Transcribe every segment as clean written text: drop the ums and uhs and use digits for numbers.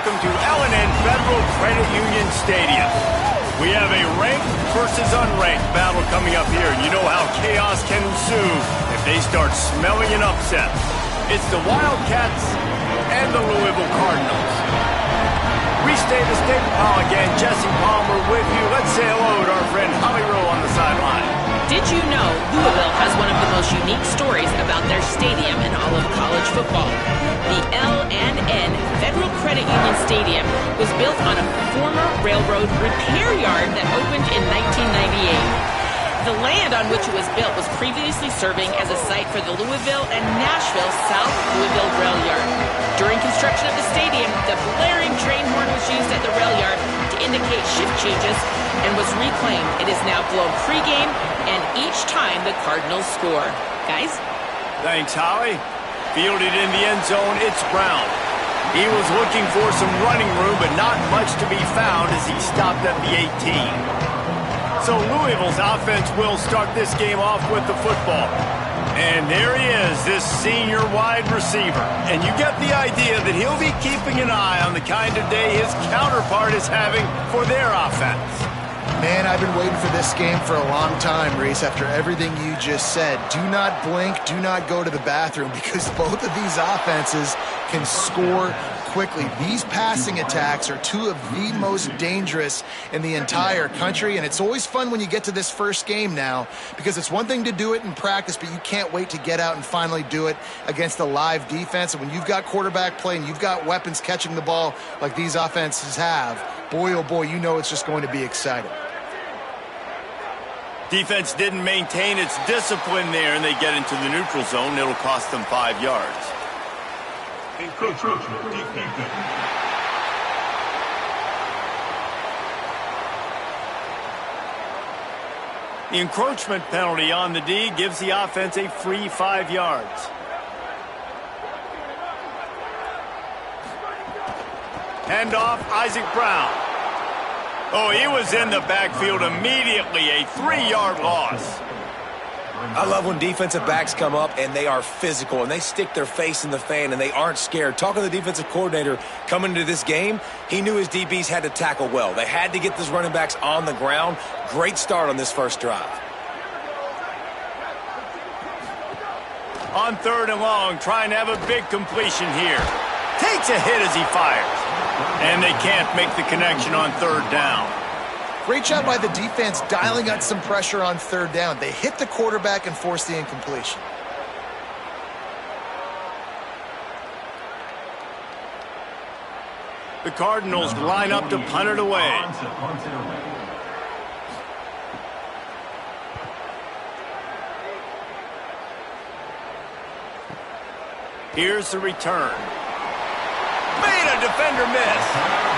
welcome to L&N Federal Credit Union Stadium. We have a ranked versus unranked battle coming up here, and you know how chaos can ensue if they start smelling an upset. It's the Wildcats and the Louisville Cardinals. Restate the state. Again, Jesse Palmer with you. Let's say hello to our friend Holly Rowe on the sideline. Did you know Louisville has one of the most unique stories about their stadium in all of college football? The L&N Federal Credit Union Stadium was built on a former railroad repair yard that opened in 1998. The land on which it was built was previously serving as a site for the Louisville and Nashville South Louisville Rail Yard. During construction of the stadium, the blaring train horn was used at the rail yard to indicate shift changes and was reclaimed. It is now blown pregame and each time the Cardinals score. Guys? Thanks, Holly. Fielded in the end zone, it's Brown. He was looking for some running room, but not much to be found as he stopped at the 18. So Louisville's offense will start this game off with the football. And there he is, this senior wide receiver. And you get the idea that he'll be keeping an eye on the kind of day his counterpart is having for their offense. Man, I've been waiting for this game for a long time, Reese, after everything you just said. Do not blink, do not go to the bathroom, because both of these offenses can score quickly. These passing attacks are two of the most dangerous in the entire country, and it's always fun when you get to this first game now, because it's one thing to do it in practice, but you can't wait to get out and finally do it against a live defense. And when you've got quarterback play and you've got weapons catching the ball like these offenses have, boy, oh boy, you know it's just going to be exciting. Defense didn't maintain its discipline there, and they get into the neutral zone. It'll cost them 5 yards. The encroachment penalty on the D gives the offense a free 5 yards. Handoff, Isaac Brown. Oh, he was in the backfield immediately, a 3-yard loss. I love when defensive backs come up and they are physical and they stick their face in the fan and they aren't scared. Talking to the defensive coordinator coming into this game, he knew his DBs had to tackle well. They had to get those running backs on the ground. Great start on this first drive. On 3rd and long, trying to have a big completion here. Takes a hit as he fires. And they can't make the connection on 3rd down. Great job by the defense dialing out some pressure on 3rd down. They hit the quarterback and forced the incompletion. The Cardinals line up to punt it away. Here's the return. Made a defender miss.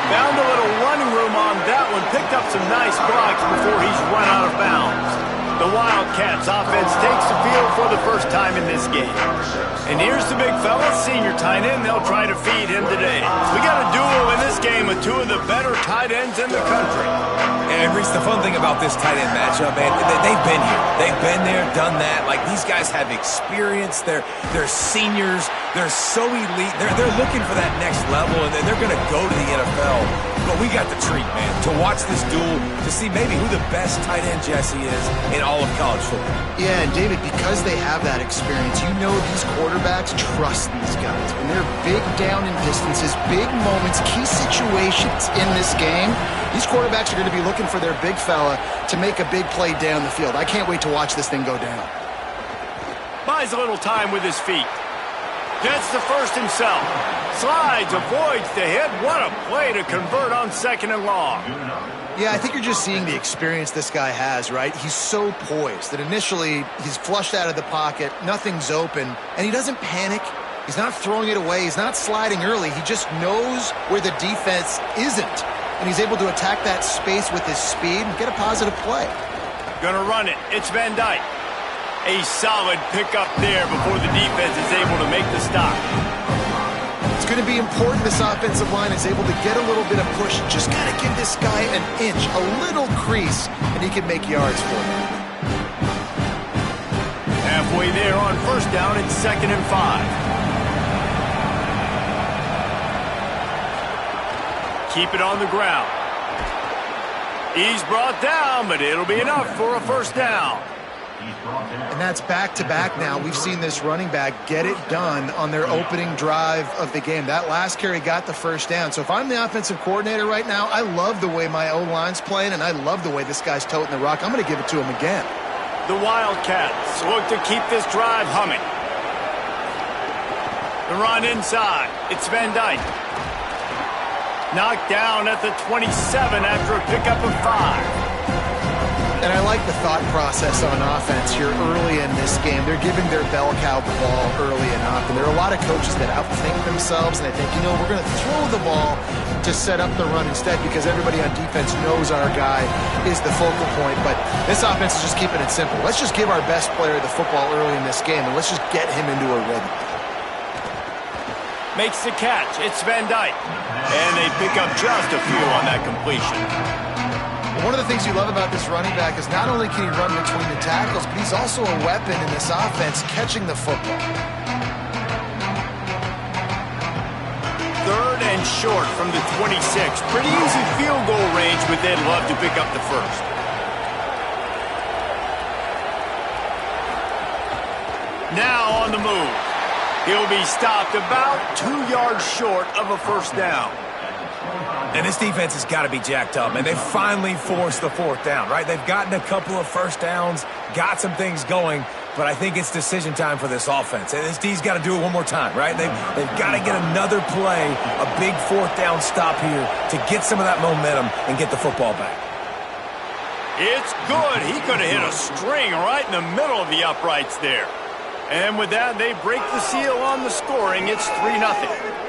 Found a little running room on that one. Picked up some nice blocks before he's run out of bounds. The Wildcats offense takes the field for the first time in this game. And here's the big fella, senior tight end. They'll try to feed him today. We got a duo in this game of two of the better tight ends in the country. And Reese, the fun thing about this tight end matchup, man, they've been here. They've been there, done that. Like, these guys have experience. They're seniors. They're so elite. They're looking for that next level, and they're going to go to the NFL. But we got the treat, man, to watch this duel, to see maybe who the best tight end Jesse is in all of college football. Yeah, and David, because they have that experience, you know these quarterbacks trust these guys. When they're big down in distances, big moments, key situations in this game, these quarterbacks are going to be looking for their big fella to make a big play down the field. I can't wait to watch this thing go down. Buys a little time with his feet. Gets the first himself. Slides, avoids the hit. What a play to convert on 2nd and long. Yeah, I think you're just seeing the experience this guy has, right? He's so poised that initially he's flushed out of the pocket, nothing's open, and he doesn't panic. He's not throwing it away. He's not sliding early. He just knows where the defense isn't, and he's able to attack that space with his speed and get a positive play. Gonna run it. It's Van Dyke. A solid pickup there before the defense is able to make the stop. It's going to be important this offensive line is able to get a little bit of push. Just got to give this guy an inch, a little crease, and he can make yards for him. Halfway there on 1st down, it's 2nd and 5. keep it on the ground. He's brought down, but it'll be enough for a first down. And that's back-to-back now. We've seen this running back get it done on their opening drive of the game. That last carry got the first down. So if I'm the offensive coordinator right now, I love the way my O-line's playing, and I love the way this guy's toting the rock. I'm going to give it to him again. The Wildcats look to keep this drive humming. The run inside. It's Van Dyke. Knocked down at the 27 after a pickup of 5. And I like the thought process on offense here early in this game. They're giving their bell cow the ball early enough. And there are a lot of coaches that outthink themselves, and they think, you know, we're going to throw the ball to set up the run instead because everybody on defense knows our guy is the focal point. But this offense is just keeping it simple. Let's just give our best player the football early in this game, and let's just get him into a rhythm. Makes the catch. It's Van Dyke. And they pick up just a few on that completion. One of the things you love about this running back is not only can he run between the tackles, but he's also a weapon in this offense catching the football. 3rd and short from the 26. Pretty easy field goal range, but they'd love to pick up the first. Now on the move. He'll be stopped about 2 yards short of a first down. And this defense has got to be jacked up, and they finally forced the 4th down, right? They've gotten a couple of first downs, got some things going, but I think it's decision time for this offense. And this D's got to do it one more time, right? They've got to get another play, a big 4th down stop here to get some of that momentum and get the football back. It's good. He could have hit a string right in the middle of the uprights there. And with that, they break the seal on the scoring. It's 3-0.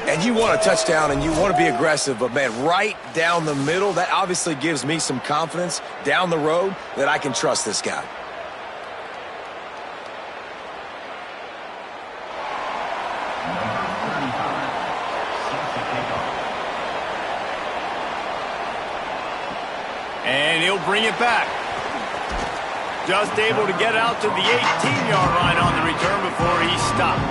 And you want a touchdown and you want to be aggressive, but, man, right down the middle, that obviously gives me some confidence down the road that I can trust this guy. And he'll bring it back. Just able to get out to the 18-yard line on the return before he's stopped.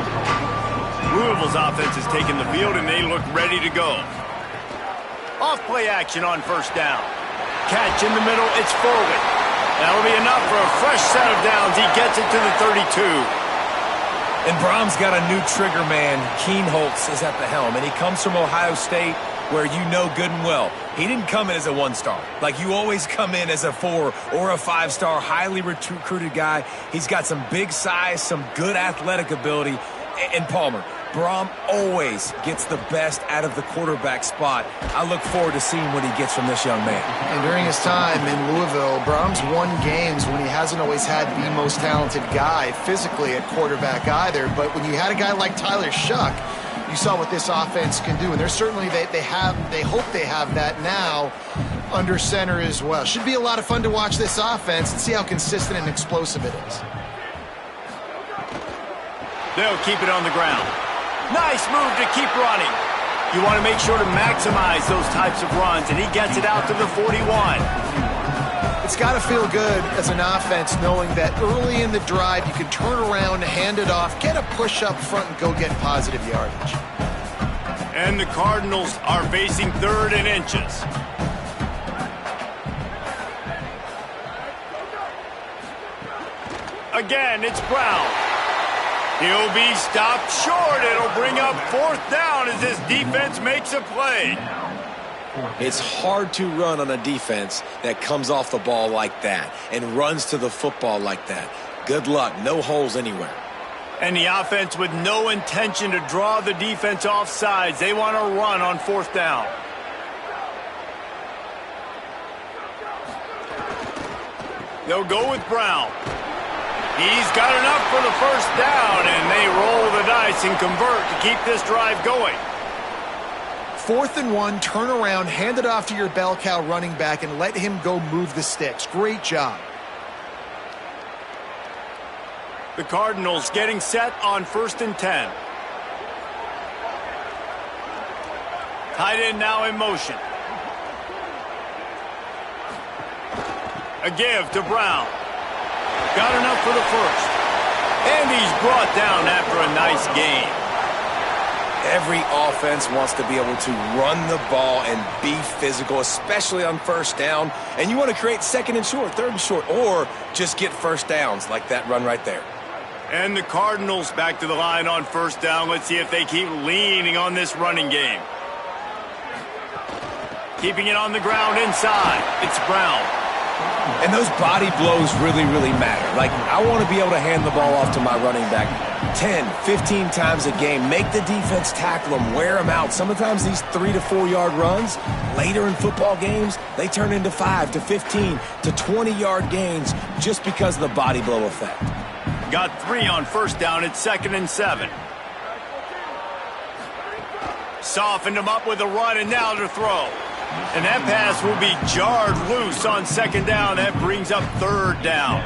Louisville's offense has taken the field, and they look ready to go. Off-play action on first down. Catch in the middle. It's forward. That'll be enough for a fresh set of downs. He gets it to the 32. And Brom's got a new trigger man. Keenholz is at the helm, and he comes from Ohio State, where you know good and well. He didn't come in as a 1-star. Like, you always come in as a 4 or a 5-star, highly recruited guy. He's got some big size, some good athletic ability. And Palmer, Brom always gets the best out of the quarterback spot. I look forward to seeing what he gets from this young man. And during his time in Louisville, Brom's won games when he hasn't always had the most talented guy physically at quarterback either. But when you had a guy like Tyler Shuck, you saw what this offense can do. And they're certainly, they hope they have that now under center as well. Should be a lot of fun to watch this offense and see how consistent and explosive it is. They'll keep it on the ground. Nice move to keep running. You want to make sure to maximize those types of runs, and he gets it out to the 41. It's got to feel good as an offense knowing that early in the drive you can turn around, hand it off, get a push up front, and go get positive yardage. And the Cardinals are facing 3rd and inches. Again, it's Brown. He'll be stopped short. It'll bring up 4th down as this defense makes a play. It's hard to run on a defense that comes off the ball like that and runs to the football like that. Good luck. No holes anywhere. And the offense with no intention to draw the defense off sides. They want to run on 4th down. They'll go with Brown. He's got enough for the first down, and they roll the dice and convert to keep this drive going. 4th and 1, turn around, hand it off to your bell cow running back, and let him go move the sticks. Great job. The Cardinals getting set on 1st and 10. Tight end now in motion. A give to Brown. Got enough for the first. And he's brought down after a nice game. Every offense wants to be able to run the ball and be physical, especially on first down. And you want to create second and short, third and short, or just get first downs like that run right there. And the Cardinals back to the line on first down. Let's see if they keep leaning on this running game. Keeping it on the ground inside. It's Brown. And those body blows really, really matter. Like, I want to be able to hand the ball off to my running back 10, 15 times a game. Make the defense tackle them, wear them out. Sometimes these 3 to 4 yard runs, later in football games, they turn into 5 to 15 to 20 yard gains just because of the body blow effect. Got 3 on first down. It's 2nd and 7. Softened him up with a run, and now to throw. And that pass will be jarred loose on 2nd down. That brings up 3rd down.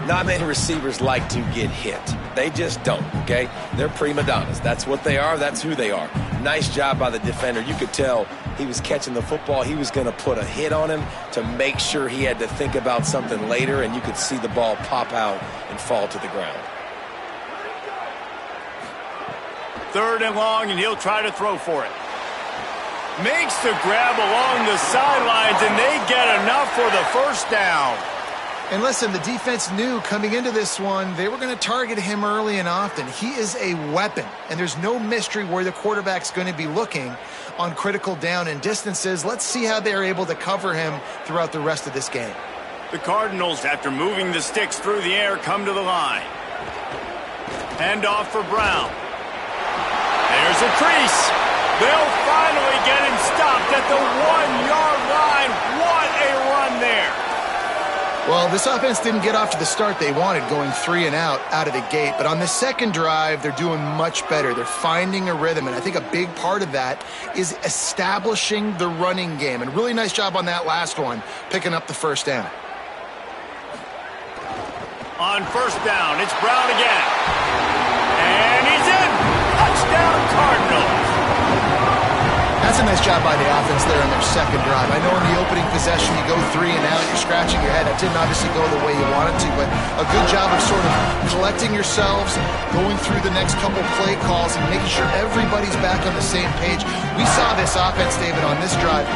Not many receivers like to get hit. They just don't, okay? They're prima donnas. That's what they are. That's who they are. Nice job by the defender. You could tell he was catching the football. He was going to put a hit on him to make sure he had to think about something later, and you could see the ball pop out and fall to the ground. 3rd and long, and he'll try to throw for it. Makes the grab along the sidelines, and they get enough for the first down. And listen, the defense knew coming into this one, they were going to target him early and often. He is a weapon, and there's no mystery where the quarterback's going to be looking on critical down and distances. Let's see how they're able to cover him throughout the rest of this game. The Cardinals, after moving the sticks through the air, come to the line. Hand off for Brown. There's a crease. They'll finally get him stopped at the 1-yard line. What a run there. Well, this offense didn't get off to the start they wanted, going 3 and out of the gate. But on the second drive, they're doing much better. They're finding a rhythm, and I think a big part of that is establishing the running game. And really nice job on that last one, picking up the first down. On first down, it's Brown again. And he's in. Touchdown, Cardinals. That's a nice job by the offense there on their second drive. I know in the opening possession you go 3 and out, you're scratching your head. That didn't obviously go the way you wanted to, but a good job of sort of collecting yourselves, going through the next couple play calls, and making sure everybody's back on the same page. We saw this offense, David, on this drive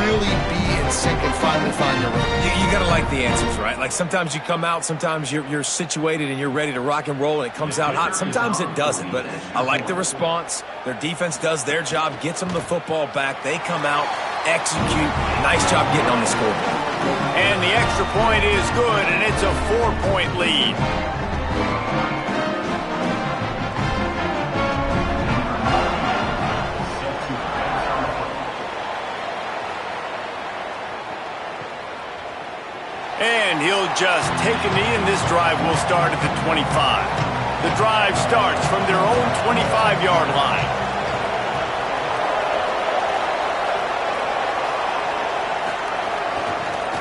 really be in sync and finally find their rhythm. You got to like the answers, right? Like sometimes you come out, sometimes you're situated and you're ready to rock and roll and it comes out hot. Sometimes it doesn't, but I like the response. Their defense does their job, gets them the football back. They come out, execute. Nice job getting on the scoreboard. And the extra point is good, and it's a 4-point lead. And he'll just take a knee, and this drive will start at the 25. The drive starts from their own 25-yard line.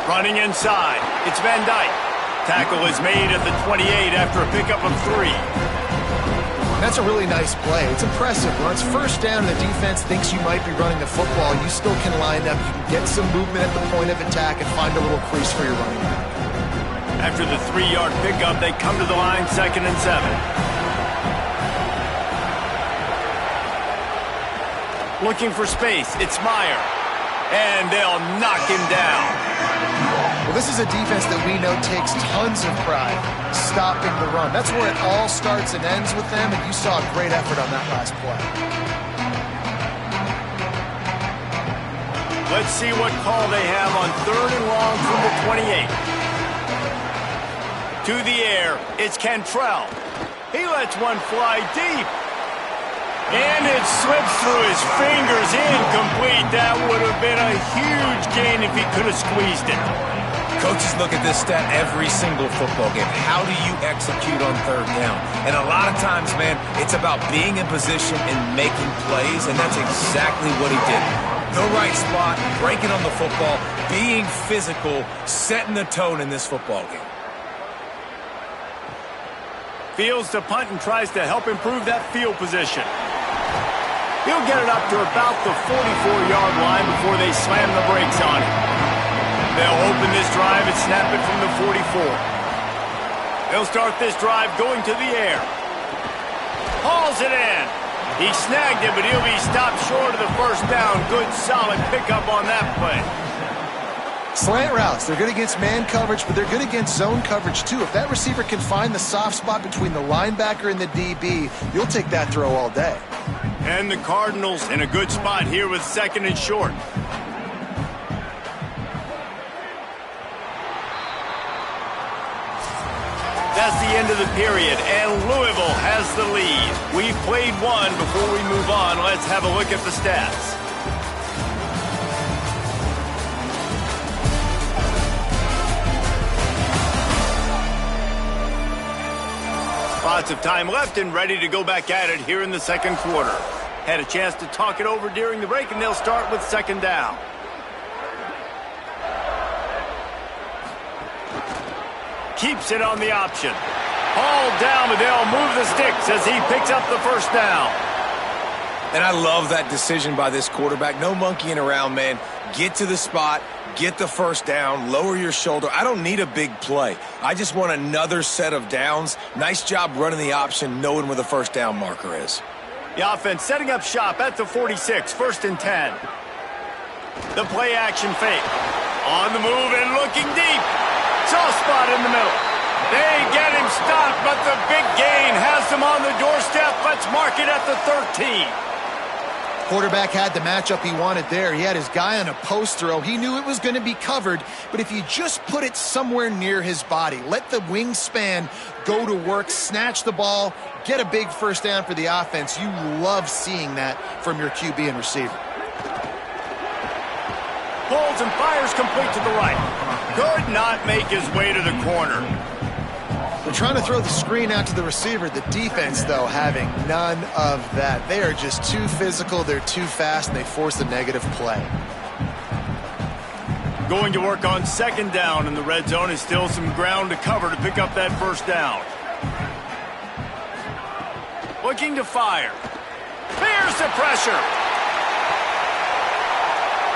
Running inside, it's Van Dyke. Tackle is made at the 28 after a pickup of 3. That's a really nice play. It's impressive. When it's first down and the defense thinks you might be running the football, you still can line up. You can get some movement at the point of attack and find a little crease for your running back. After the 3-yard pickup, they come to the line 2nd and 7. Looking for space, it's Meyer. And they'll knock him down. Well, this is a defense that we know takes tons of pride stopping the run. That's where it all starts and ends with them, and you saw a great effort on that last play. Let's see what call they have on 3rd and long from the 28. To the air, it's Cantrell. He lets one fly deep. And it slips through his fingers, incomplete. That would have been a huge gain if he could have squeezed it. Coaches look at this stat every single football game. How do you execute on 3rd down? And a lot of times, man, it's about being in position and making plays, and that's exactly what he did. The right spot, breaking on the football, being physical, setting the tone in this football game. Fields to punt and tries to help improve that field position. He'll get it up to about the 44-yard line before they slam the brakes on him. They'll open this drive and snap it from the 44. They'll start this drive going to the air. Hauls it in. He snagged it, but he'll be stopped short of the first down. Good, solid pickup on that play. Slant routes, they're good against man coverage, but they're good against zone coverage too. If that receiver can find the soft spot between the linebacker and the DB, you'll take that throw all day. And the Cardinals in a good spot here with 2nd and short. That's the end of the period, and Louisville has the lead. We've played one. Before we move on, let's have a look at the stats. Lots of time left and ready to go back at it here in the second quarter. Had a chance to talk it over during the break, and they'll start with 2nd down. Keeps it on the option. Ball down, but they'll move the sticks as he picks up the first down. And I love that decision by this quarterback. No monkeying around, man. Get to the spot, get the first down, lower your shoulder. I don't need a big play. I just want another set of downs. Nice job running the option, knowing where the first down marker is. The offense setting up shop at the 46, 1st and 10. The play action fake. On the move and looking deep. Soft spot in the middle. They get him stopped, but the big gain has him on the doorstep. Let's mark it at the 13. Quarterback had the matchup he wanted there. He had his guy on a post throw. He knew it was going to be covered, but if you just put it somewhere near his body, let the wingspan go to work, snatch the ball, get a big first down for the offense. You love seeing that from your QB and receiver. Pulls and fires complete to the right. Could not make his way to the corner. They're trying to throw the screen out to the receiver. The defense, though, having none of that. They are just too physical, they're too fast, and they force a negative play. Going to work on 2nd down in the red zone. Is still some ground to cover to pick up that first down. Looking to fire. Fears the pressure.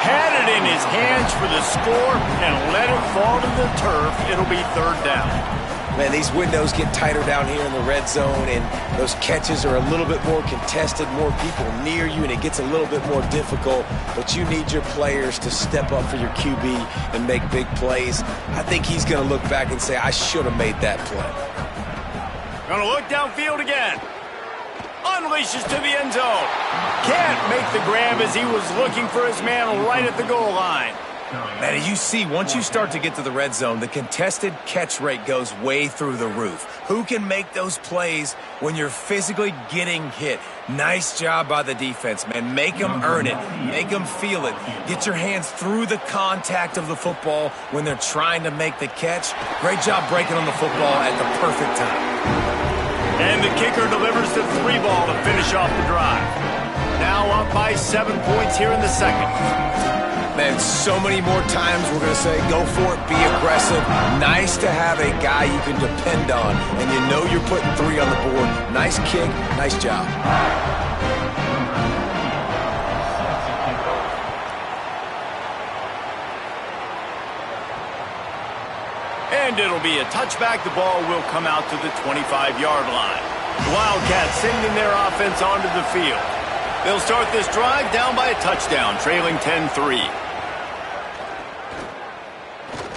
Had it in his hands for the score and let it fall to the turf. It'll be 3rd down. Man, these windows get tighter down here in the red zone, and those catches are a little bit more contested, more people near you, and it gets a little bit more difficult. But you need your players to step up for your QB and make big plays. I think he's going to look back and say, I should have made that play. Going to look downfield again. Unleashes to the end zone. Can't make the grab as he was looking for his man right at the goal line. Man, you see, once you start to get to the red zone, the contested catch rate goes way through the roof. Who can make those plays when you're physically getting hit? Nice job by the defense, man. Make them earn it. Make them feel it. Get your hands through the contact of the football when they're trying to make the catch. Great job breaking on the football at the perfect time. And the kicker delivers the 3 ball to finish off the drive. Now up by 7 points here in the second. Man, so many more times we're going to say, go for it, be aggressive. Nice to have a guy you can depend on, and you know you're putting 3 on the board. Nice kick, nice job. And it'll be a touchback. The ball will come out to the 25-yard line. Wildcats sending their offense onto the field. They'll start this drive down by a touchdown, trailing 10-3.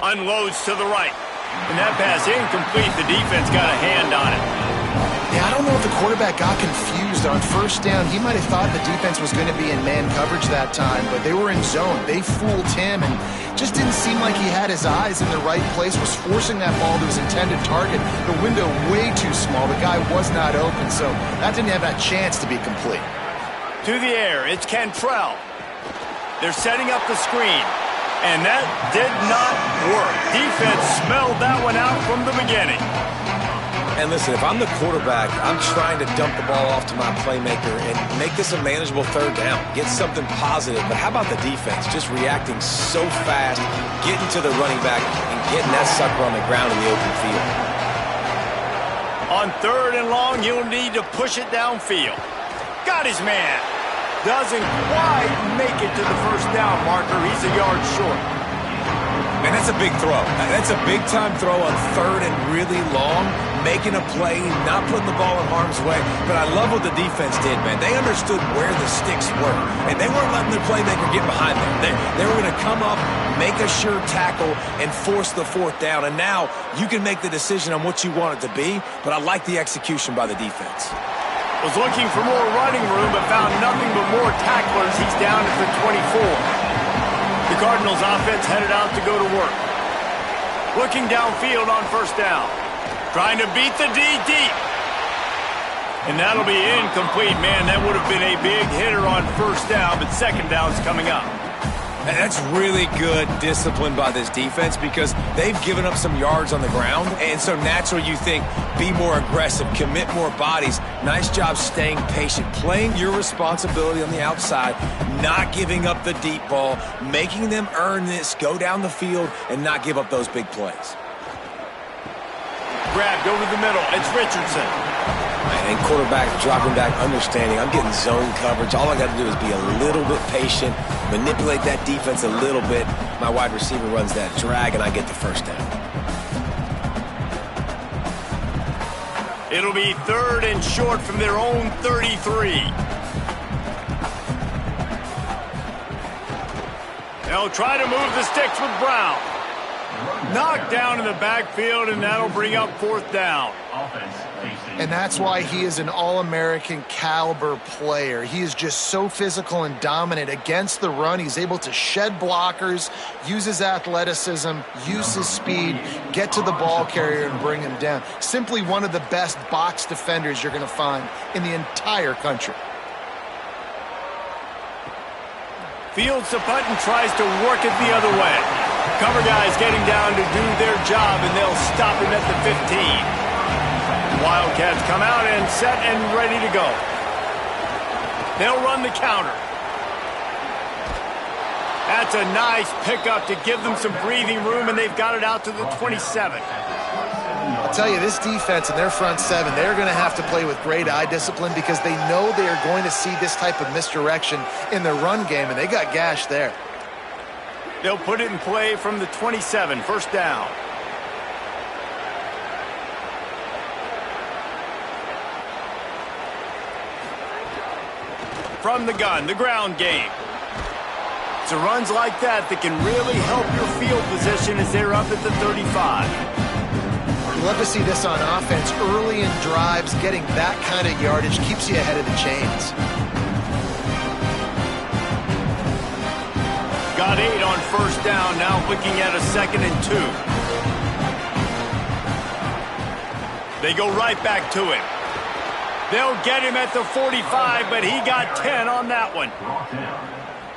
Unloads to the right. And that pass incomplete. The defense got a hand on it. Yeah, I don't know if the quarterback got confused on first down. He might have thought the defense was going to be in man coverage that time, but they were in zone. They fooled him and just didn't seem like he had his eyes in the right place, was forcing that ball to his intended target. The window way too small. The guy was not open, so that didn't have that chance to be complete. To the air, it's Cantrell. They're setting up the screen, and that did not work. Defense smelled that one out from the beginning. And listen, if I'm the quarterback, I'm trying to dump the ball off to my playmaker and make this a manageable 3rd down. Get something positive. But how about the defense? Just reacting so fast, getting to the running back, and getting that sucker on the ground in the open field. On 3rd and long, he'll need to push it downfield. Got his man. Doesn't quite make it to the first down marker. He's a yard short. Man, that's a big throw. That's a big-time throw on third and really long, making a play, not putting the ball in harm's way. But I love what the defense did, man. They understood where the sticks were, and they weren't letting their playmaker get behind them. They were going to come up, make a sure tackle, and force the fourth down. And now you can make the decision on what you want it to be, but I like the execution by the defense. Was looking for more running room, but found nothing but more tacklers. He's down at the 24. The Cardinals offense headed out to go to work. Looking downfield on first down. Trying to beat the D deep. And that'll be incomplete. Man, that would have been a big hitter on first down, but second down's coming up. And that's really good discipline by this defense because they've given up some yards on the ground. And so naturally you think, be more aggressive, commit more bodies. Nice job staying patient, playing your responsibility on the outside, not giving up the deep ball, making them earn this, go down the field, and not give up those big plays. Grabbed over the middle. It's Richardson. And quarterback dropping back, understanding I'm getting zone coverage. All I got to do is be a little bit patient, manipulate that defense a little bit. My wide receiver runs that drag, and I get the first down. It'll be third and short from their own 33. They'll try to move the sticks with Brown. Knocked down in the backfield, and that'll bring up fourth down. And that's why he is an All-American caliber player. He is just so physical and dominant against the run. He's able to shed blockers, use his athleticism, use his speed, get to the ball carrier and bring him down. Simply one of the best box defenders you're going to find in the entire country. Fields to punt and tries to work it the other way. Cover guys getting down to do their job, and they'll stop him at the 15. Wildcats come out and set and ready to go. They'll run the counter. That's a nice pickup to give them some breathing room, and they've got it out to the 27. I'll tell you, this defense and their front seven, they're going to have to play with great eye discipline because they know they are going to see this type of misdirection in their run game, and they got gashed there. They'll put it in play from the 27, first down. From the gun, the ground game. It's runs like that that can really help your field position as they're up at the 35. You love to see this on offense. Early in drives, getting that kind of yardage keeps you ahead of the chains. Got 8 on first down, now looking at a 2nd and 2. They go right back to him. They'll get him at the 45, but he got 10 on that one.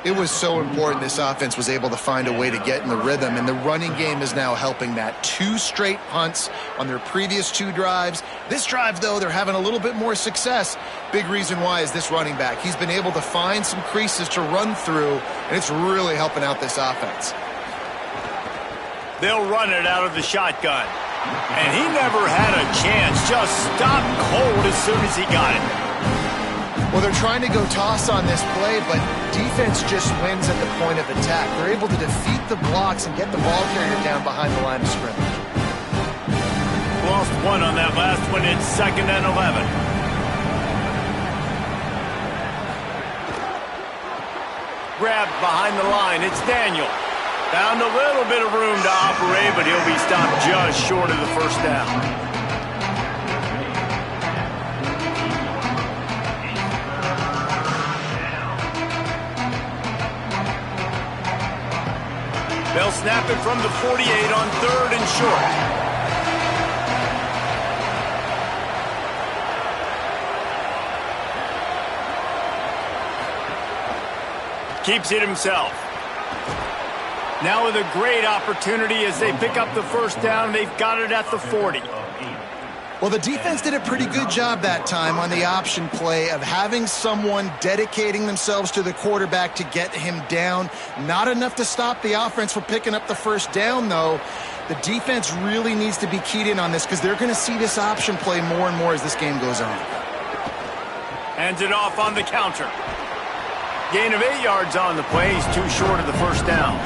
It was so important this offense was able to find a way to get in the rhythm, and the running game is now helping that. 2 straight punts on their previous 2 drives. This drive, though, they're having a little bit more success. Big reason why is this running back. He's been able to find some creases to run through, and it's really helping out this offense. They'll run it out of the shotgun. And he never had a chance. Just stopped cold as soon as he got it. Well, they're trying to go toss on this play, but defense just wins at the point of attack. They're able to defeat the blocks and get the ball carrier down behind the line of scrimmage. Lost 1 on that last one. It's 2nd and 11. Grabbed behind the line. It's Daniel. Found a little bit of room to operate, but he'll be stopped just short of the first down. They'll snap it from the 48 on 3rd and short. Keeps it himself. Now with a great opportunity as they pick up the first down. They've got it at the 40. Well, the defense did a pretty good job that time on the option play of having someone dedicating themselves to the quarterback to get him down. Not enough to stop the offense from picking up the first down, though. The defense really needs to be keyed in on this because they're going to see this option play more and more as this game goes on. Hands it off on the counter. Gain of 8 yards on the play. He's too short of the first down.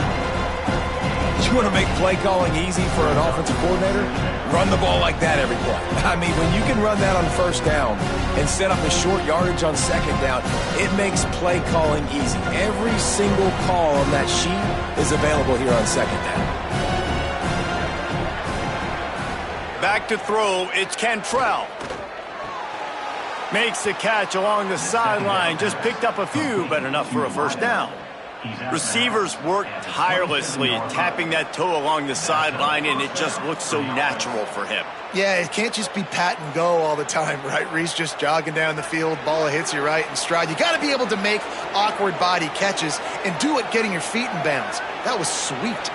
You want to make play calling easy for an offensive coordinator? Run the ball like that every play. I mean, when you can run that on first down and set up a short yardage on second down, it makes play calling easy. Every single call on that sheet is available here on second down. Back to throw, it's Cantrell. Makes the catch along the sideline. Just picked up a few, but enough for a first down. Receivers work tirelessly at tapping that toe along the sideline, and it just looks so natural for him. Yeah, it can't just be pat and go all the time, right? Reese just jogging down the field, ball hits you right in stride. You got to be able to make awkward body catches and do it getting your feet in bounds. That was sweet.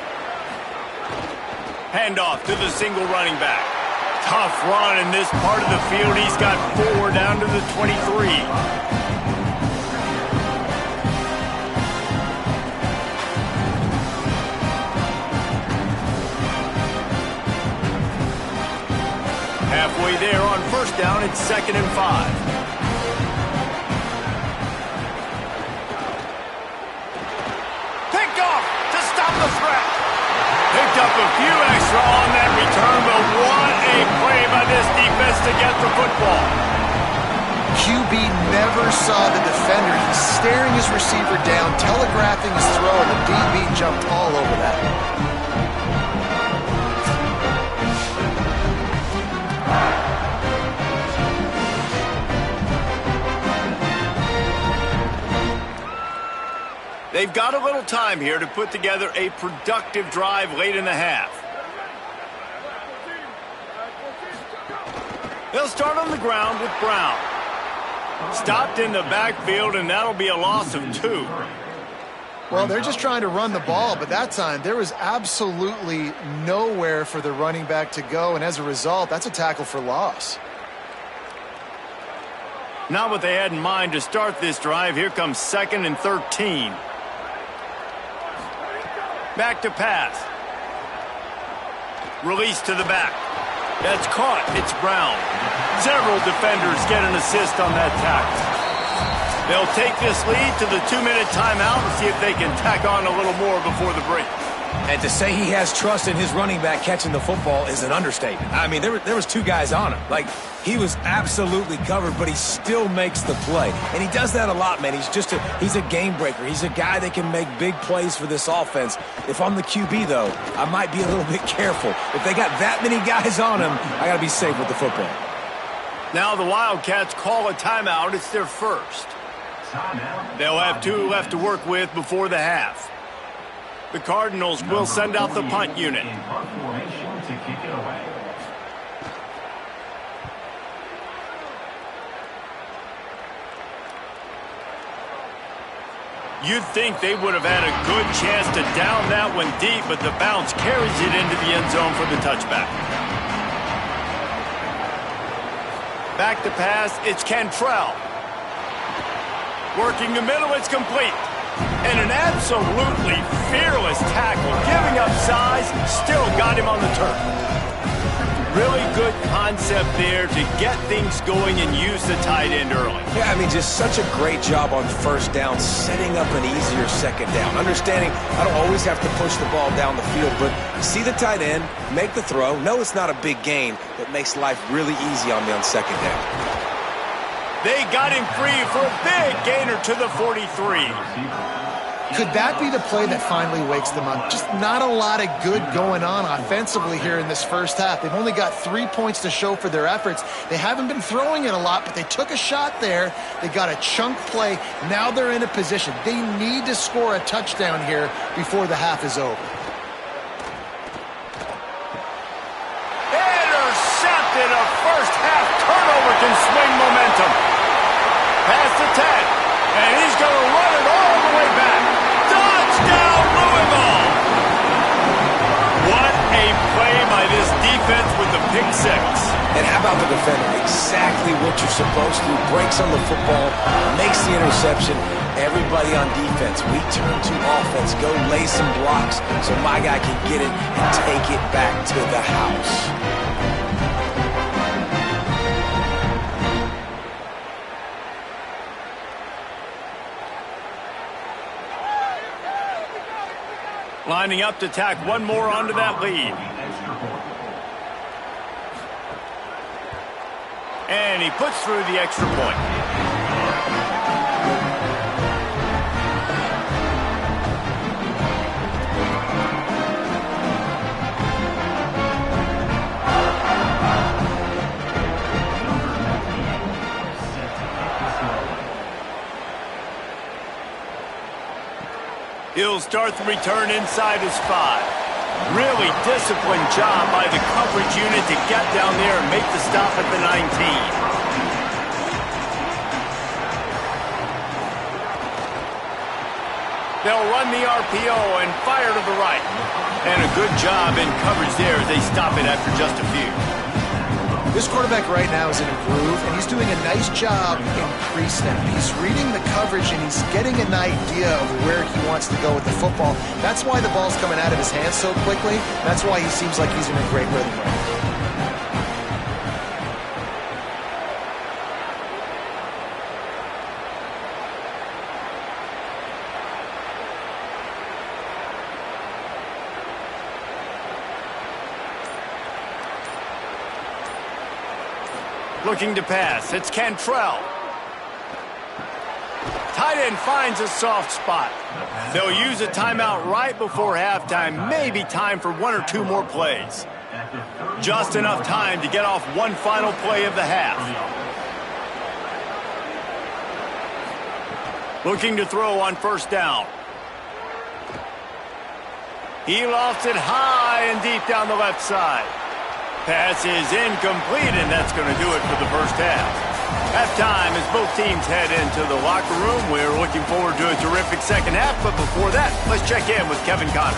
Handoff to the single running back. Tough run in this part of the field. He's got 4 down to the 23. Halfway there on first down, it's 2nd and 5. Picked off to stop the threat. Picked up a few extra on that return, but what a play by this defense to get the football. QB never saw the defender. He's staring his receiver down, telegraphing his throw, and the DB jumped all over that. They've got a little time here to put together a productive drive late in the half. They'll start on the ground with Brown. Stopped in the backfield, and that'll be a loss of 2. Well, they're just trying to run the ball, but that time there was absolutely nowhere for the running back to go, and as a result, that's a tackle for loss. Not what they had in mind to start this drive. Here comes 2nd and 13. Back to pass. Release to the back. That's caught. It's Brown. Several defenders get an assist on that tackle. They'll take this lead to the 2-minute timeout and see if they can tack on a little more before the break. And to say he has trust in his running back catching the football is an understatement. I mean, there was 2 guys on him. Like, he was absolutely covered, but he still makes the play. And he does that a lot, man. He's a game breaker. He's a guy that can make big plays for this offense. If I'm the QB, though, I might be a little bit careful. If they got that many guys on him, I got to be safe with the football. Now the Wildcats call a timeout. It's their first. They'll have 2 left to work with before the half. The Cardinals will send out the punt unit. You'd think they would have had a good chance to down that one deep, but the bounce carries it into the end zone for the touchback. Back to pass, it's Cantrell. Working the middle, it's complete. And an absolutely fearless tackle, giving up size, still got him on the turf. Really good concept there to get things going and use the tight end early. Yeah, I mean, just such a great job on first down, setting up an easier second down. Understanding I don't always have to push the ball down the field, but see the tight end, make the throw. No, it's not a big gain, but makes life really easy on me on second down. They got him free for a big gainer to the 43. Could that be the play that finally wakes them up? Just not a lot of good going on offensively here in this first half. They've only got 3 points to show for their efforts. They haven't been throwing it a lot, but they took a shot there. They got a chunk play. Now they're in a position. They need to score a touchdown here before the half is over. Intercepted. A first half turnover can swing momentum. Past the 10, and he's going to run it all the way back. Touchdown, Louisville! What a play by this defense with the pick 6. And how about the defender? Exactly what you're supposed to. Breaks on the football, makes the interception. Everybody on defense, we turn to offense. Go lay some blocks so my guy can get it and take it back to the house. Lining up to tack one more onto that lead. And he puts through the extra point. He'll start the return inside his 5. Really disciplined job by the coverage unit to get down there and make the stop at the 19. They'll run the RPO and fire to the right. And a good job in coverage there as they stop it after just a few. This quarterback right now is in a groove, and he's doing a nice job in pre-snap. He's reading the coverage, and he's getting an idea of where he wants to go with the football. That's why the ball's coming out of his hands so quickly. That's why he seems like he's in a great rhythm right now. Looking to pass. It's Cantrell. Tight end finds a soft spot. They'll use a timeout right before halftime. Maybe time for 1 or 2 more plays. Just enough time to get off one final play of the half. Looking to throw on first down. He lofts it high and deep down the left side. Pass is incomplete, and that's going to do it for the first half. Halftime as both teams head into the locker room. We're looking forward to a terrific second half, but before that, let's check in with Kevin Connor.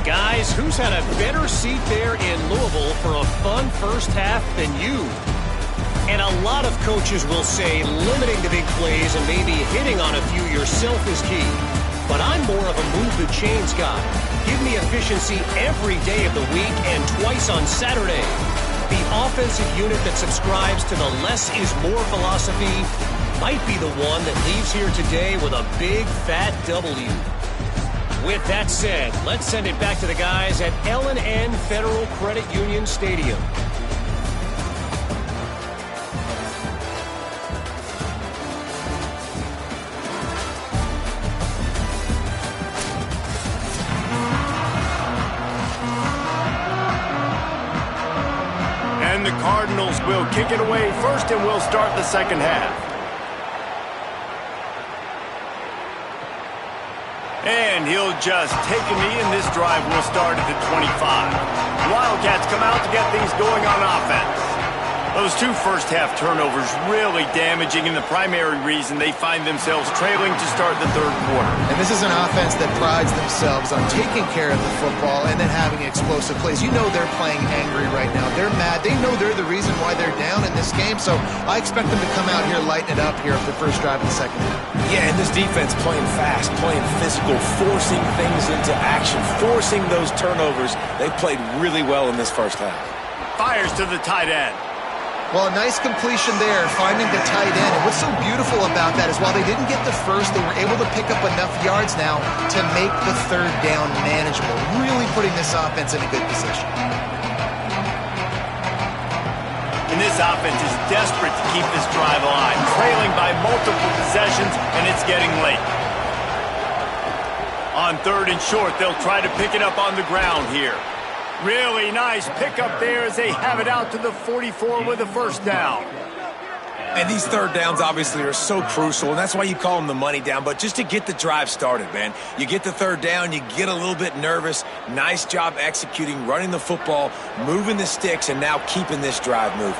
Guys, who's had a better seat there in Louisville for a fun first half than you? And a lot of coaches will say limiting the big plays and maybe hitting on a few yourself is key. But I'm more of a move-the-chains guy. Give me efficiency every day of the week and twice on Saturday. The offensive unit that subscribes to the less is more philosophy might be the one that leaves here today with a big, fat W. With that said, let's send it back to the guys at L&N Federal Credit Union Stadium. And the Cardinals will kick it away first, and we'll start the second half. And he'll just take a knee, and this drive will start at the 25. Wildcats come out to get things going on offense. Those 2 first-half turnovers really damaging, and the primary reason they find themselves trailing to start the third quarter. And this is an offense that prides themselves on taking care of the football and then having explosive plays. You know they're playing angry right now. They're mad. They know they're the reason why they're down in this game, so I expect them to come out here, lighten it up here for the first drive of the second half. Yeah, and this defense playing fast, playing physical, forcing things into action, forcing those turnovers. They played really well in this first half. Fires to the tight end. Well, a nice completion there, finding the tight end. And what's so beautiful about that is while they didn't get the first, they were able to pick up enough yards now to make the third down manageable, really putting this offense in a good position. And this offense is desperate to keep this drive alive, trailing by multiple possessions, and it's getting late. On third and short, they'll try to pick it up on the ground here. Really nice pickup there as they have it out to the 44 with a first down. And these third downs obviously are so crucial, and that's why you call them the money down. But just to get the drive started, man, you get the third down, you get a little bit nervous. Nice job executing, running the football, moving the sticks, and now keeping this drive moving.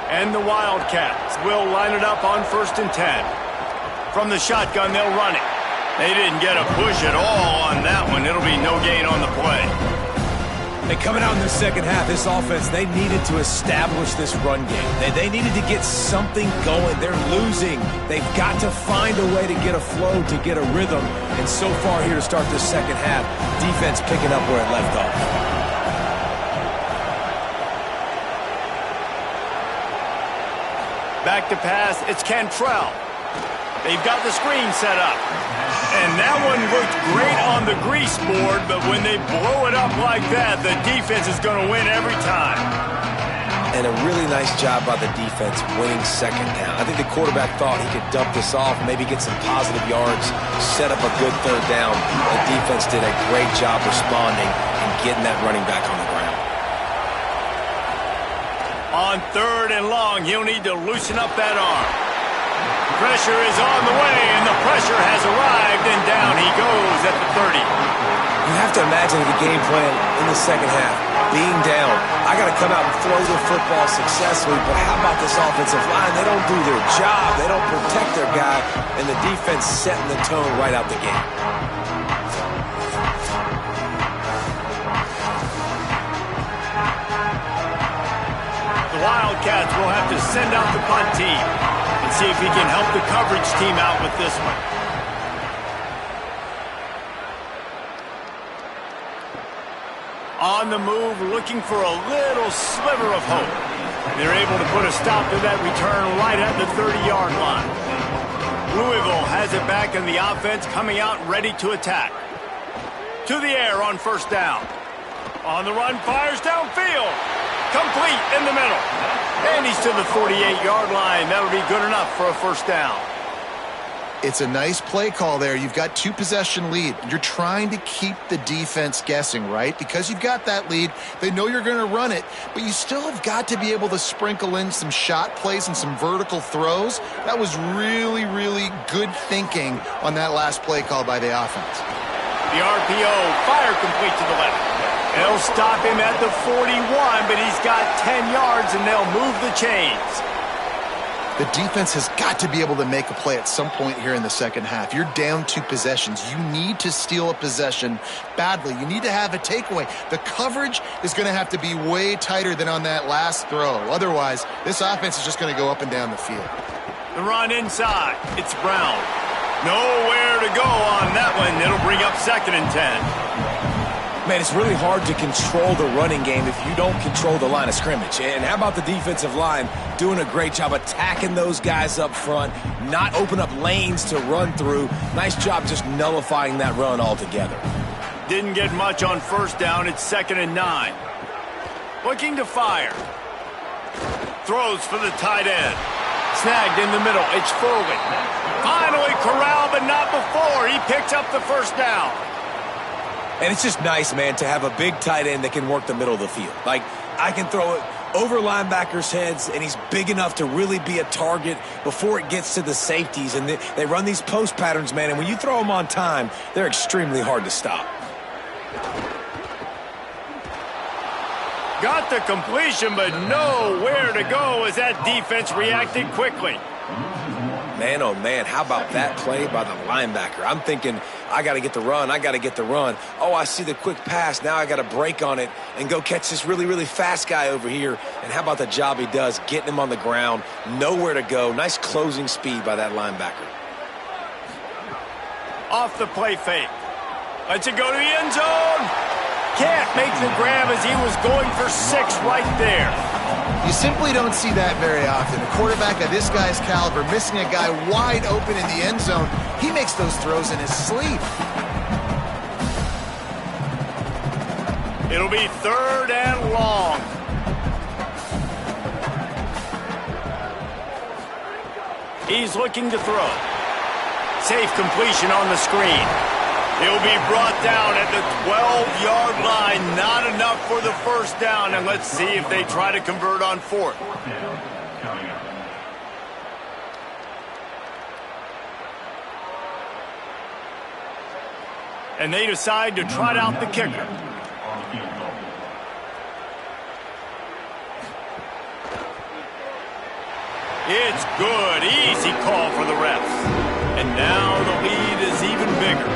And the Wildcats will line it up on 1st and 10. From the shotgun, they'll run it. They didn't get a push at all on that one. It'll be no gain on the play. And coming out in the second half, this offense, they needed to establish this run game. They needed to get something going. They're losing. They've got to find a way to get a flow, to get a rhythm. And so far here to start this second half, defense picking up where it left off. Back to pass, it's Cantrell. They've got the screen set up. And that one looked great on the grease board, but when they blow it up like that, the defense is going to win every time. And a really nice job by the defense winning second down. I think the quarterback thought he could dump this off, maybe get some positive yards, set up a good third down. The defense did a great job responding and getting that running back on the ground. On 3rd and long, he'll need to loosen up that arm. Pressure is on the way, and the pressure has arrived, and down he goes at the 30. You have to imagine the game plan in the second half. Being down, I got to come out and throw the football successfully, but how about this offensive line? They don't do their job. They don't protect their guy, and the defense setting the tone right out the gate. The Wildcats will have to send out the punt team and see if he can help the coverage team out with this one. On the move, looking for a little sliver of hope. They're able to put a stop to that return right at the 30-yard line. Louisville has it back, and the offense coming out ready to attack. To the air on 1st down. On the run, fires downfield. Complete in the middle. And he's to the 48-yard line. That'll be good enough for a 1st down. It's a nice play call there. You've got 2-possession lead. You're trying to keep the defense guessing, right? Because you've got that lead. They know you're going to run it, but you still have got to be able to sprinkle in some shot plays and some vertical throws. That was really, really good thinking on that last play call by the offense. The RPO, fire complete to the left. They'll stop him at the 41, but he's got 10 yards, and they'll move the chains. The defense has got to be able to make a play at some point here in the second half. You're down 2 possessions. You need to steal a possession badly. You need to have a takeaway. The coverage is going to have to be way tighter than on that last throw. Otherwise, this offense is just going to go up and down the field. The run inside. It's Brown. Nowhere to go on that one. It'll bring up 2nd and 10. Man, it's really hard to control the running game if you don't control the line of scrimmage. And how about the defensive line doing a great job attacking those guys up front, not open up lanes to run through. Nice job just nullifying that run altogether. Didn't get much on 1st down. It's 2nd and 9. Looking to fire. Throws for the tight end. Snagged in the middle. It's Foley. Finally corralled, but not before. He picks up the 1st down. And it's just nice, man, to have a big tight end that can work the middle of the field. Like, I can throw it over linebackers' heads, and he's big enough to really be a target before it gets to the safeties. And they run these post patterns, man, and when you throw them on time, they're extremely hard to stop. Got the completion, but nowhere to go as that defense reacted quickly. Man, oh, man, how about that play by the linebacker? I'm thinking, I got to get the run, I got to get the run. Oh, I see the quick pass. Now I got to break on it and go catch this really, really fast guy over here. And how about the job he does, getting him on the ground, nowhere to go. Nice closing speed by that linebacker. Off the play fake. Lets it go to the end zone. Can't make the grab as he was going for 6 right there. You simply don't see that very often. A quarterback of this guy's caliber missing a guy wide open in the end zone. He makes those throws in his sleep. It'll be 3rd and long. He's looking to throw. Safe completion on the screen. He'll be brought down at the 12-yard line. Not enough for the 1st down. And let's see if they try to convert on 4th. And they decide to trot out the kicker. It's good. Easy call for the refs. And now the lead is even bigger.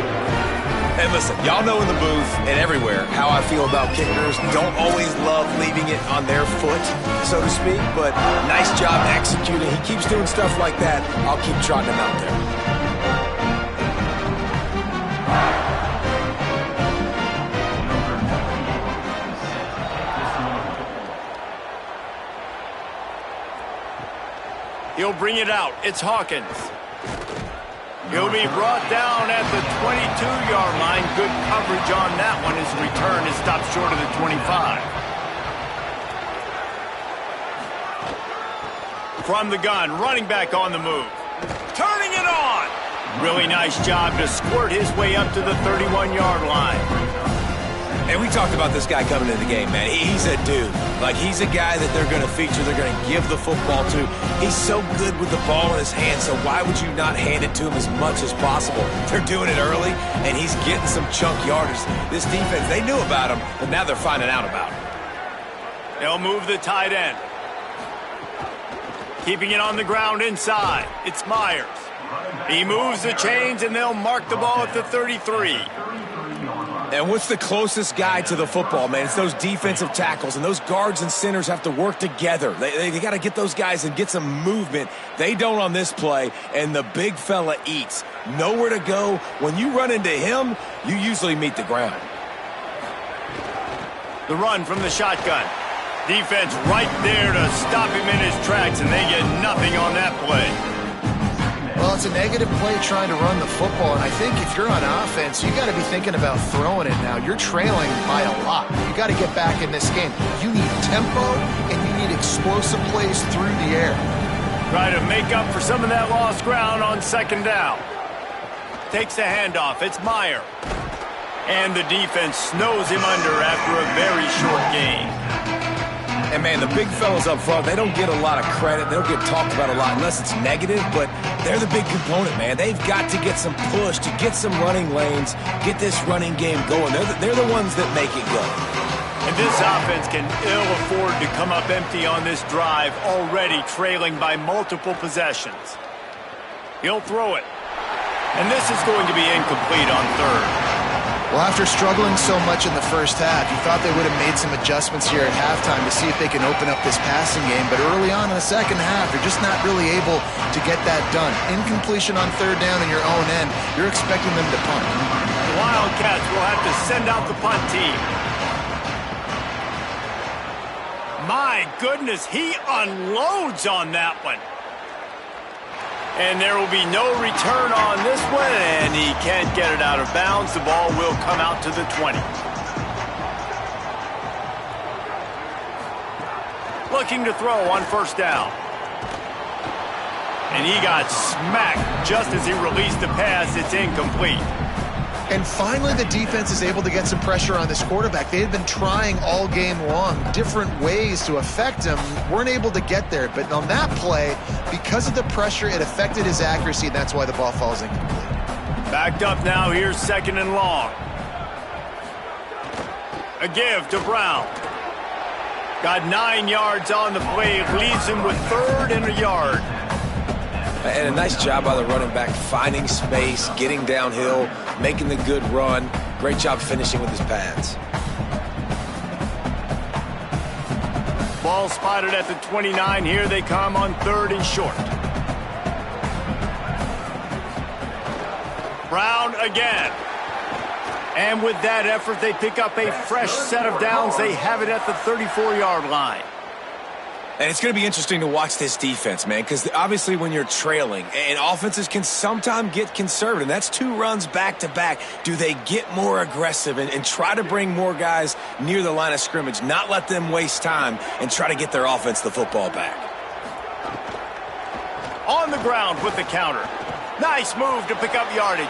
And listen, y'all know in the booth and everywhere how I feel about kickers. Don't always love leaving it on their foot, so to speak, but nice job executing. He keeps doing stuff like that. I'll keep trotting him out there. He'll bring it out. It's Hawkins. He'll be brought down at the 22-yard line. Good coverage on that one. His return is stopped short of the 25. From the gun, running back on the move. Turning it on! Really nice job to squirt his way up to the 31-yard line. And we talked about this guy coming into the game, man. He's a dude. Like, he's a guy that they're going to feature, they're going to give the football to. He's so good with the ball in his hand, so why would you not hand it to him as much as possible? They're doing it early, and he's getting some chunk yardage. This defense, they knew about him, but now they're finding out about him. They'll move the tight end. Keeping it on the ground inside. It's Myers. He moves the chains, and they'll mark the ball at the 33. And what's the closest guy to the football, man? It's those defensive tackles, and those guards and centers have to work together. They got to get those guys and get some movement. They don't on this play, and the big fella eats. Nowhere to go. When you run into him, you usually meet the ground. The run from the shotgun. Defense right there to stop him in his tracks, and they get nothing on that play. Well, it's a negative play trying to run the football, and I think if you're on offense, you got to be thinking about throwing it now. You're trailing by a lot. You got to get back in this game. You need tempo, and you need explosive plays through the air. Try to make up for some of that lost ground on second down. Takes the handoff. It's Meyer. And the defense snows him under after a very short gain. And, man, the big fellas up front, they don't get a lot of credit. They don't get talked about a lot unless it's negative, but they're the big component, man. They've got to get some push, to get some running lanes, get this running game going. They're the ones that make it go. And this offense can ill afford to come up empty on this drive, already trailing by multiple possessions. He'll throw it. And this is going to be incomplete on third. Well, after struggling so much in the first half, you thought they would have made some adjustments here at halftime to see if they can open up this passing game. But early on in the second half, you're just not really able to get that done. Incompletion on third down in your own end, you're expecting them to punt. The Wildcats will have to send out the punt team. My goodness, he unloads on that one. And there will be no return on this one, and he can't get it out of bounds. The ball will come out to the 20. Looking to throw on first down. And he got smacked just as he released the pass. It's incomplete. And finally, the defense is able to get some pressure on this quarterback. They had been trying all game long different ways to affect him. Weren't able to get there. But on that play, because of the pressure, it affected his accuracy, and that's why the ball falls incomplete. Backed up now. Here's second and long. A give to Brown. Got 9 yards on the play. It leaves him with third and a yard. And a nice job by the running back, finding space, getting downhill, making the good run. Great job finishing with his pads. Ball spotted at the 29. Here they come on third and short. Brown again. And with that effort, they pick up a fresh set of downs. They have it at the 34-yard line. And it's going to be interesting to watch this defense, man, because obviously when you're trailing, and offenses can sometimes get conservative, and that's 2 runs back-to-back. Do they get more aggressive and try to bring more guys near the line of scrimmage, not let them waste time, and try to get their offense the football back? On the ground with the counter. Nice move to pick up yardage.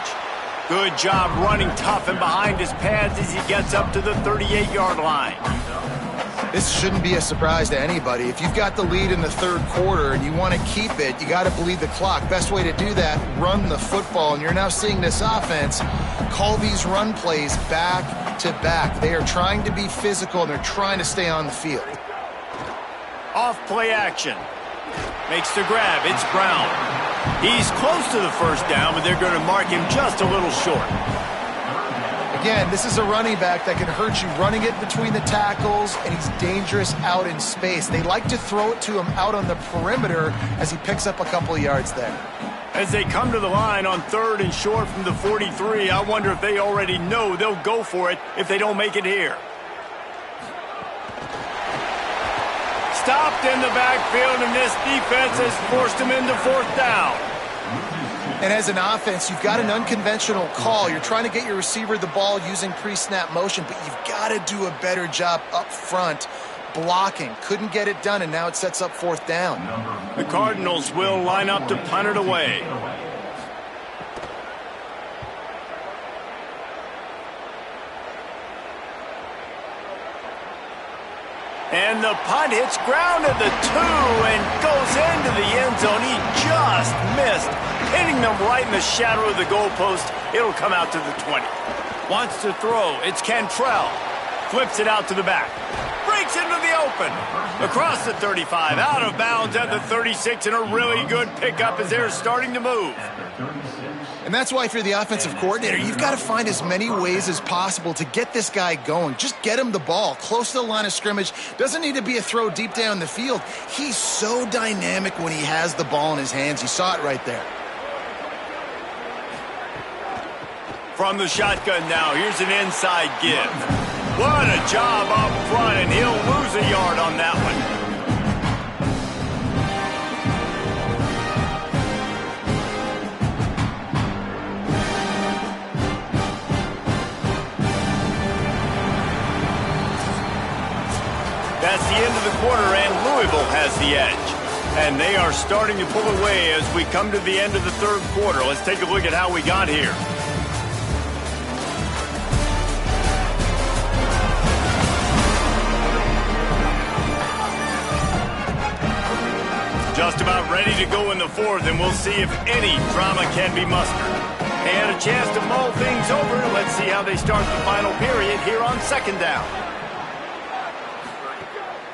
Good job running tough and behind his pads as he gets up to the 38-yard line. This shouldn't be a surprise to anybody. If you've got the lead in the third quarter and you want to keep it, you got to bleed the clock. Best way to do that, run the football. And you're now seeing this offense call these run plays back to back. They are trying to be physical, and they're trying to stay on the field. Off play action. Makes the grab. It's Brown. He's close to the first down, but they're going to mark him just a little short. Again, this is a running back that can hurt you running it between the tackles, and he's dangerous out in space. They like to throw it to him out on the perimeter as he picks up a couple of yards there. As they come to the line on third and short from the 43, I wonder if they already know they'll go for it if they don't make it here. Stopped in the backfield, and this defense has forced him into fourth down. And as an offense, you've got an unconventional call. You're trying to get your receiver the ball using pre-snap motion, but you've got to do a better job up front blocking. Couldn't get it done, and now it sets up 4th down. The Cardinals will line up to punt it away. And the punt hits ground at the 2 and goes into the end zone. He just missed, hitting them right in the shadow of the goalpost. It'll come out to the 20. Wants to throw. It's Cantrell. Flips it out to the back. Breaks into the open. Across the 35. Out of bounds at the 36. And a really good pickup as they're starting to move. And that's why if you're the offensive coordinator, you've got to find as many ways as possible to get this guy going. Just get him the ball close to the line of scrimmage. Doesn't need to be a throw deep down the field. He's so dynamic when he has the ball in his hands. You saw it right there. From the shotgun now, here's an inside give. What a job up front, and he'll lose a yard on that one. That's the end of the quarter, and Louisville has the edge. And they are starting to pull away as we come to the end of the 3rd quarter. Let's take a look at how we got here. Just about ready to go in the 4th, and we'll see if any drama can be mustered. And a chance to mull things over. Let's see how they start the final period here on 2nd down.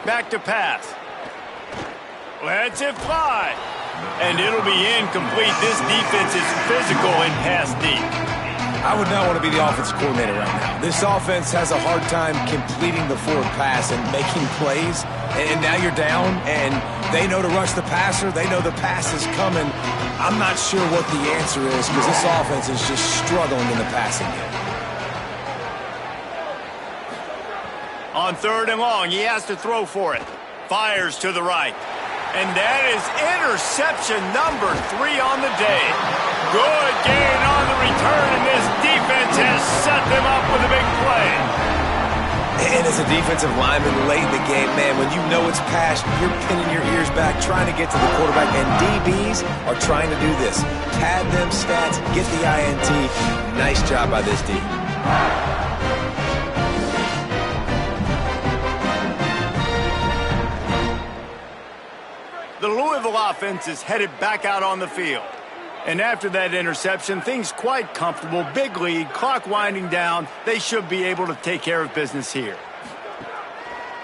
Back to pass. Lets it fly. And it'll be incomplete. This defense is physical and pass deep. I would not want to be the offensive coordinator right now. This offense has a hard time completing the forward pass and making plays. And now you're down, and they know to rush the passer. They know the pass is coming. I'm not sure what the answer is because this offense is just struggling in the passing game. On 3rd and long, he has to throw for it. Fires to the right. And that is interception number 3 on the day. Good gain on the return, and this defense has set them up with a big play. And as a defensive lineman late in the game, man, when you know it's past, you're pinning your ears back, trying to get to the quarterback, and DBs are trying to do this. Pad them stats, get the INT. Nice job by this D. The Louisville offense is headed back out on the field. And after that interception, things quite comfortable. Big lead, clock winding down. They should be able to take care of business here.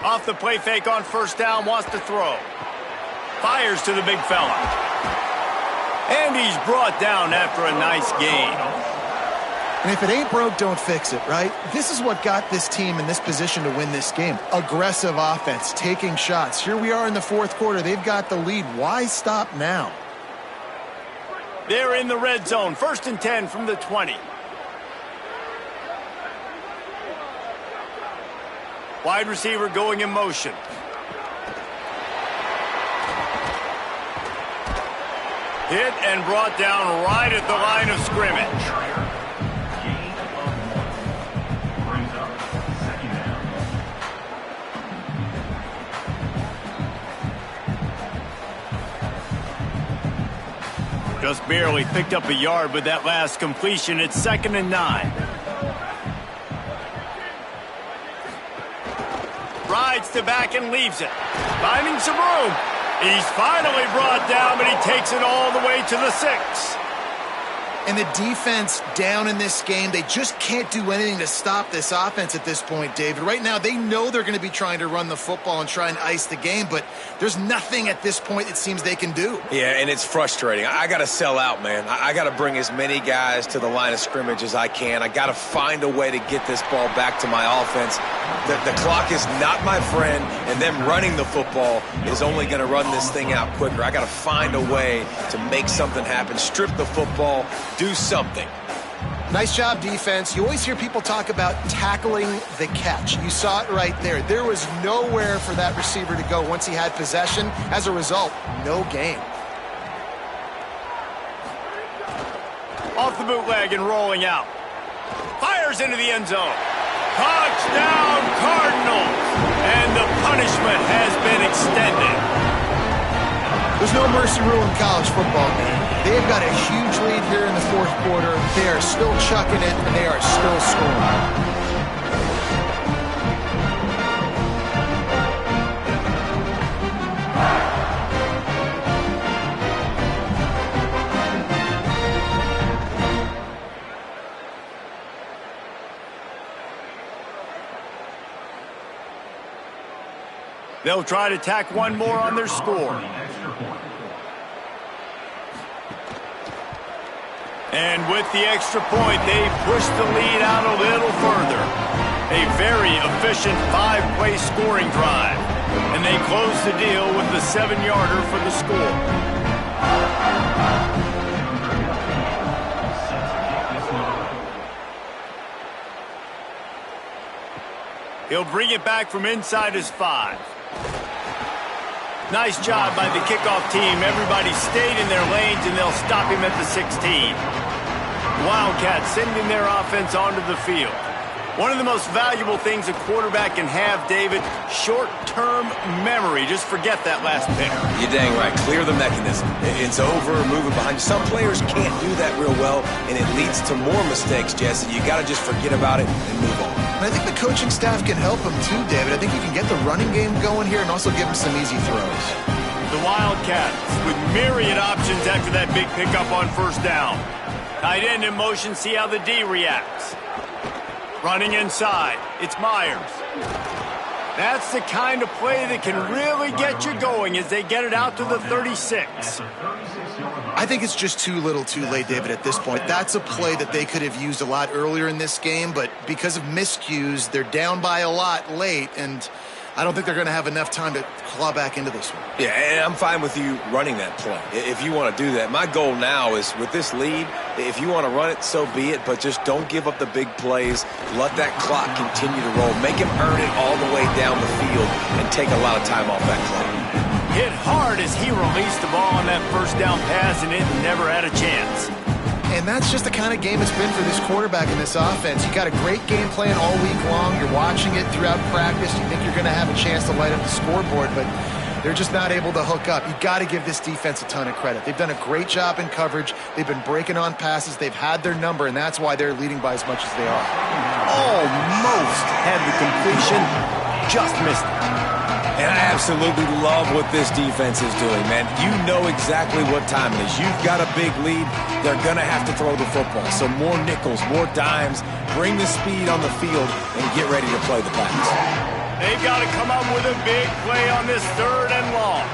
Off the play fake on 1st down, wants to throw. Fires to the big fella. And he's brought down after a nice gain. And if it ain't broke, don't fix it, right? This is what got this team in this position to win this game. Aggressive offense, taking shots. Here we are in the 4th quarter. They've got the lead. Why stop now? They're in the red zone. 1st and 10 from the 20. Wide receiver going in motion. Hit and brought down right at the line of scrimmage. Just barely picked up a yard with that last completion. It's 2nd and 9. Rides to back and leaves it. Finding some room. He's finally brought down, but he takes it all the way to the 6. And the defense down in this game, they just can't do anything to stop this offense at this point, David. Right now, they know they're going to be trying to run the football and try and ice the game, but there's nothing at this point it seems they can do. Yeah, and it's frustrating. I got to sell out, man. I got to bring as many guys to the line of scrimmage as I can. I got to find a way to get this ball back to my offense. The clock is not my friend, and them running the football is only going to run this thing out quicker. I got to find a way to make something happen, strip the football, do something. Nice job, defense. You always hear people talk about tackling the catch. You saw it right there. There was nowhere for that receiver to go once he had possession. As a result, no gain. bootleg and rolling out. Fires into the end zone. Touchdown, Cardinals! And the punishment has been extended. There's no mercy rule in college football, man. They've got a huge lead here in the fourth quarter. They are still chucking it, and they are still scoring. They'll try to tack one more on their score. And with the extra point, they push the lead out a little further. A very efficient 5-play scoring drive. And they close the deal with the 7-yarder for the score. He'll bring it back from inside his 5. Nice job by the kickoff team. Everybody stayed in their lanes, and they'll stop him at the 16. Wildcats sending their offense onto the field. One of the most valuable things a quarterback can have, David, short-term memory. Just forget that last pick. You're dang right. Clear the mechanism. It's over, moving behind you. Some players can't do that real well, and it leads to more mistakes, Jesse. You got to just forget about it and move on. And I think the coaching staff can help him too, David. I think you can get the running game going here and also give him some easy throws. The Wildcats with myriad options after that big pickup on first down. Tight end in motion, see how the D reacts. Running inside, it's Myers. That's the kind of play that can really get you going as they get it out to the 36. I think it's just too little too late, David, at this point. That's a play that they could have used a lot earlier in this game, but because of miscues, they're down by a lot late, and I don't think they're going to have enough time to claw back into this one. Yeah, and I'm fine with you running that play if you want to do that. My goal now is with this lead, if you want to run it, so be it, but just don't give up the big plays. Let that clock continue to roll. Make him earn it all the way down the field and take a lot of time off that clock. Hit hard as he released the ball on that first down pass, and it never had a chance. And that's just the kind of game it's been for this quarterback in this offense. You got a great game plan all week long. You're watching it throughout practice. You think you're going to have a chance to light up the scoreboard, but they're just not able to hook up. You got to give this defense a ton of credit. They've done a great job in coverage. They've been breaking on passes. They've had their number, and that's why they're leading by as much as they are. Almost had the completion, just missed it. And I absolutely love what this defense is doing, man. You know exactly what time it is. You've got a big lead. They're going to have to throw the football. So more nickels, more dimes. Bring the speed on the field and get ready to play the pass. They've got to come up with a big play on this 3rd and long.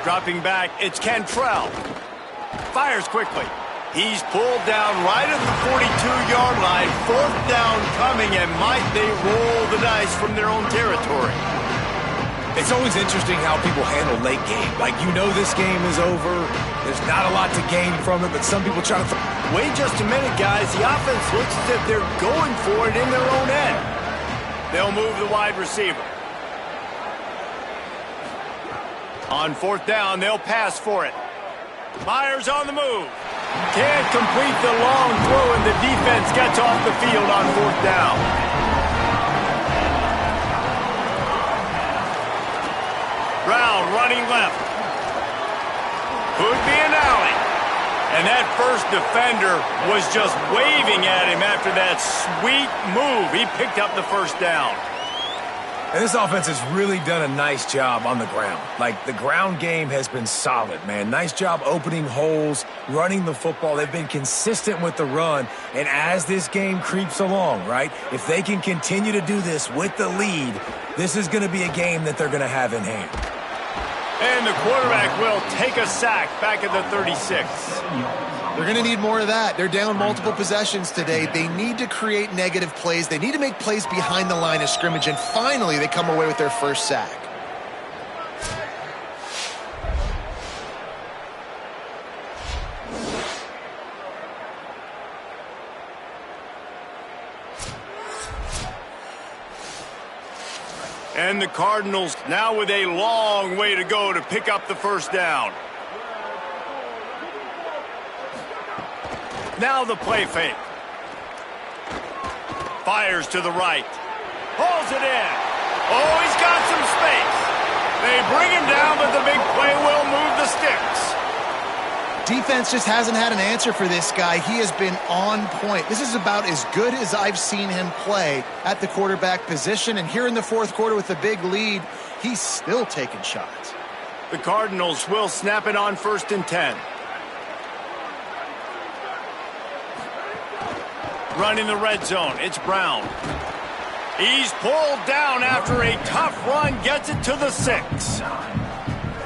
Dropping back, it's Cantrell. Fires quickly. He's pulled down right at the 42-yard line. 4th down coming, and might they roll the dice from their own territory? It's always interesting how people handle late game. Like, you know this game is over. There's not a lot to gain from it, but some people try to... Wait just a minute, guys. The offense looks as if they're going for it in their own end. They'll move the wide receiver. On 4th down, they'll pass for it. Myers on the move. Can't complete the long throw, and the defense gets off the field on 4th down. Brown running left. Could be an alley. And that first defender was just waving at him after that sweet move. He picked up the first down. And this offense has really done a nice job on the ground. Like, the ground game has been solid, man. Nice job opening holes, running the football. They've been consistent with the run. And as this game creeps along, right, if they can continue to do this with the lead, this is going to be a game that they're going to have in hand. And the quarterback will take a sack back at the 36. They're going to need more of that. They're down multiple possessions today. They need to create negative plays. They need to make plays behind the line of scrimmage, and finally they come away with their first sack. And the Cardinals now with a long way to go to pick up the first down. Now the play fake. Fires to the right. Pulls it in. Oh, he's got some space. They bring him down, but the big play will move the sticks. Defense just hasn't had an answer for this guy. He has been on point. This is about as good as I've seen him play at the quarterback position. And here in the fourth quarter with the big lead, he's still taking shots. The Cardinals will snap it on 1st and 10. Running the red zone, it's Brown. He's pulled down after a tough run, gets it to the 6.